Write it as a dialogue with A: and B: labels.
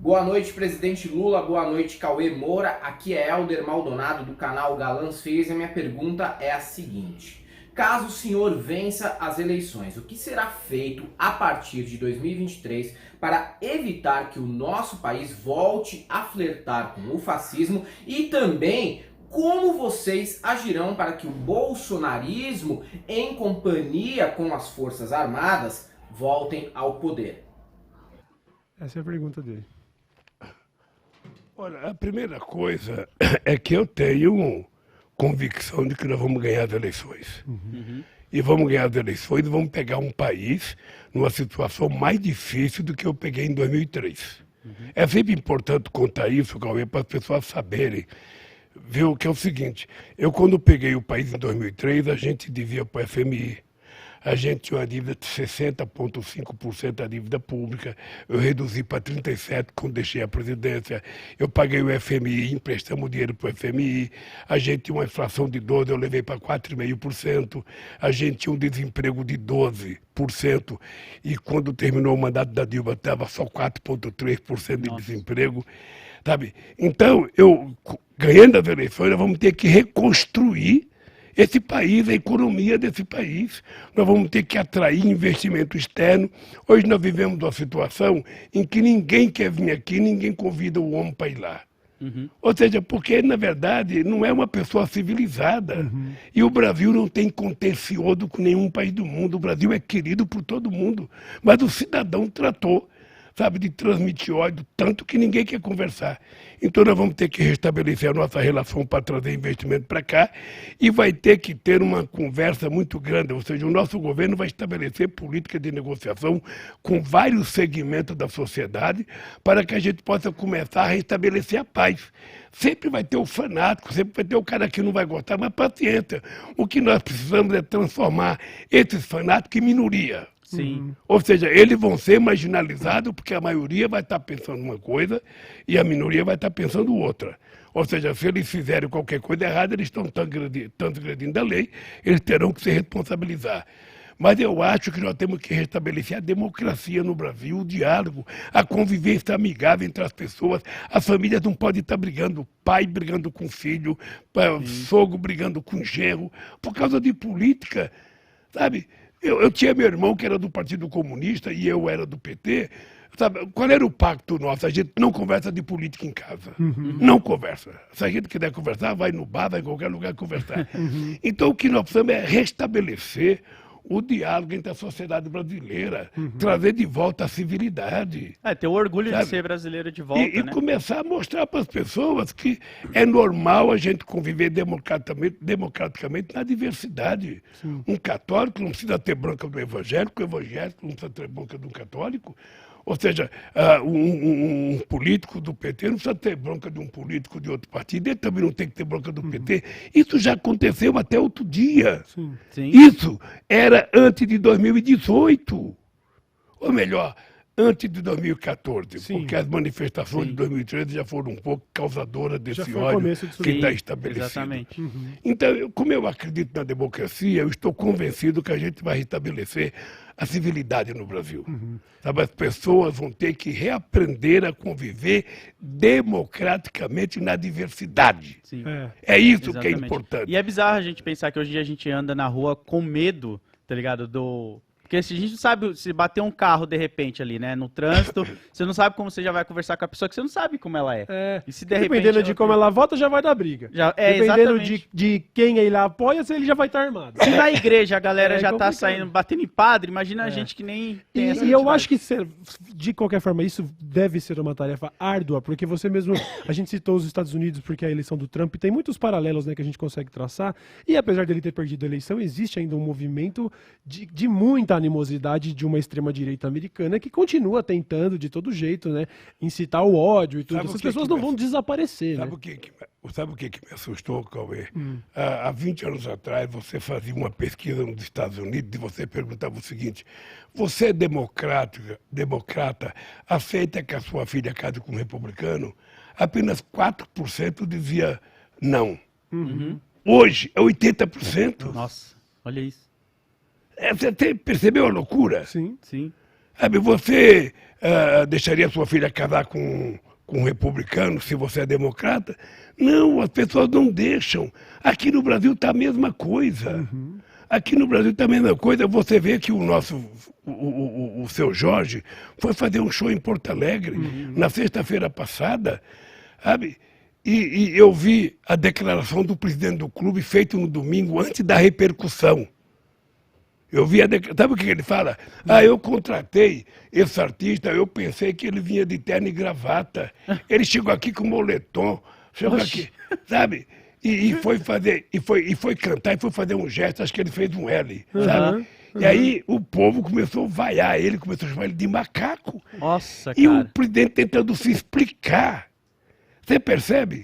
A: Boa noite, presidente Lula. Boa noite, Cauê Moura. Aqui é Helder Maldonado do canal Galãs Feios e a minha pergunta é a seguinte: caso o senhor vença as eleições, o que será feito a partir de 2023 para evitar que o nosso país volte a flertar com o fascismo e também como vocês agirão para que o bolsonarismo, em companhia com as Forças Armadas, voltem ao poder?
B: Essa é a pergunta dele.
C: Olha, a primeira coisa é que eu tenho convicção de que nós vamos ganhar as eleições. E vamos ganhar as eleições e vamos pegar um país numa situação mais difícil do que eu peguei em 2003. É sempre importante contar isso, Cauê, para as pessoas saberem. Viu, que é o seguinte, eu quando peguei o país em 2003, a gente devia para o FMI. A gente tinha uma dívida de 60,5% da dívida pública. Eu reduzi para 37% quando deixei a presidência. Eu paguei o FMI, emprestamos dinheiro para o FMI. A gente tinha uma inflação de 12%, eu levei para 4,5%. A gente tinha um desemprego de 12%. E quando terminou o mandato da Dilma, estava só 4,3% de desemprego. Sabe? Então, ganhando as eleições, nós vamos ter que reconstruir esse país, a economia desse país. Nós vamos ter que atrair investimento externo. Hoje nós vivemos uma situação em que ninguém quer vir aqui, ninguém convida o homem para ir lá. Ou seja, porque, na verdade, não é uma pessoa civilizada. E o Brasil não tem contencioso com nenhum país do mundo. O Brasil é querido por todo mundo. Mas o cidadão tratou, sabe, de transmitir ódio, tanto que ninguém quer conversar. Então nós vamos ter que restabelecer a nossa relação para trazer investimento para cá e vai ter que ter uma conversa muito grande, ou seja, o nosso governo vai estabelecer política de negociação com vários segmentos da sociedade para que a gente possa começar a restabelecer a paz. Sempre vai ter o fanático, sempre vai ter o cara que não vai gostar, mas paciência. O que nós precisamos é transformar esses fanáticos em minoria.
D: Sim.
C: Ou seja, eles vão ser marginalizados porque a maioria vai estar pensando uma coisa e a minoria vai estar pensando outra. Ou seja, se eles fizerem qualquer coisa errada, eles estão transgredindo a lei, eles terão que se responsabilizar. Mas eu acho que nós temos que restabelecer a democracia no Brasil, o diálogo, a convivência amigável entre as pessoas. As famílias não podem estar brigando, pai brigando com filho, sogro brigando com genro, por causa de política, sabe? Eu tinha meu irmão que era do Partido Comunista e eu era do PT. Sabe, qual era o pacto nosso? A gente não conversa de política em casa. Não conversa. Se a gente quiser conversar, vai no bar, vai em qualquer lugar conversar. Então o que nós precisamos é restabelecer o diálogo entre a sociedade brasileira, trazer de volta a civilidade.
D: Ter o orgulho,
C: sabe,
D: de ser brasileiro de volta,
C: e
D: né?
C: começar a mostrar para as pessoas que é normal a gente conviver democraticamente na diversidade. Um católico não precisa ter bronca do evangélico, o evangélico não precisa ter bronca do católico. Ou seja, um político do PT não precisa ter bronca de um político de outro partido, ele também não tem que ter bronca do PT. Isso já aconteceu até outro dia.
D: Sim.
C: Isso era antes de 2018. Ou melhor, antes de 2014, porque as manifestações de 2013 já foram um pouco causadoras desse ódio que está estabelecido.
D: Exatamente.
C: Então, como eu acredito na democracia, eu estou convencido que a gente vai restabelecer a civilidade no Brasil. Sabe, as pessoas vão ter que reaprender a conviver democraticamente na diversidade.
D: Sim.
C: É isso que é
D: Exatamente.
C: importante.
D: E é bizarro a gente pensar que hoje em dia a gente anda na rua com medo, tá ligado? Porque se a gente não sabe, se bater um carro de repente ali, né, no trânsito, você não sabe como você já vai conversar com a pessoa que você não sabe como ela é. E se de repente
B: Dependendo de como ela vota, já vai dar briga. Dependendo
D: exatamente.
B: de quem ele apoia, ele já vai estar armado.
D: Se na igreja a galera já tá
B: complicado.
D: saindo, batendo em padre, imagina a gente que nem tem essa
B: E eu
D: identidade.
B: acho que, de qualquer forma, isso deve ser uma tarefa árdua, porque você mesmo, a gente citou os Estados Unidos porque a eleição do Trump tem muitos paralelos, né, que a gente consegue traçar, e apesar dele ter perdido a eleição, existe ainda um movimento de muita animosidade de uma extrema-direita americana que continua tentando, de todo jeito, né, incitar o ódio e tudo.
C: Sabe
B: Essas
C: o que
B: pessoas
C: que
B: não
C: me
B: vão desaparecer,
C: Sabe
B: né?
C: o que me assustou, Cauê? Há 20 anos atrás, você fazia uma pesquisa nos Estados Unidos e você perguntava o seguinte: você é democrata, aceita que a sua filha case com um republicano? Apenas 4% dizia não. Hoje é 80%.
D: Nossa, olha isso.
C: Você percebeu a loucura?
B: Sim.
D: Sim.
C: Sabe, você deixaria sua filha casar com um republicano se você é democrata? Não, as pessoas não deixam. Aqui no Brasil está a mesma coisa. Aqui no Brasil está a mesma coisa. Você vê que o seu Jorge foi fazer um show em Porto Alegre na sexta-feira passada, sabe? E eu vi a declaração do presidente do clube feita no domingo antes da repercussão. Eu vi sabe o que ele fala? Eu contratei esse artista, eu pensei que ele vinha de terno e gravata. Ele chegou aqui com moletom, chegou aqui, sabe? E foi fazer, e foi cantar, e foi fazer um gesto, acho que ele fez um L, sabe? E aí o povo começou a vaiar ele, começou a chamar ele de macaco.
D: Nossa,
C: E
D: cara.
C: o presidente tentando se explicar. Você percebe?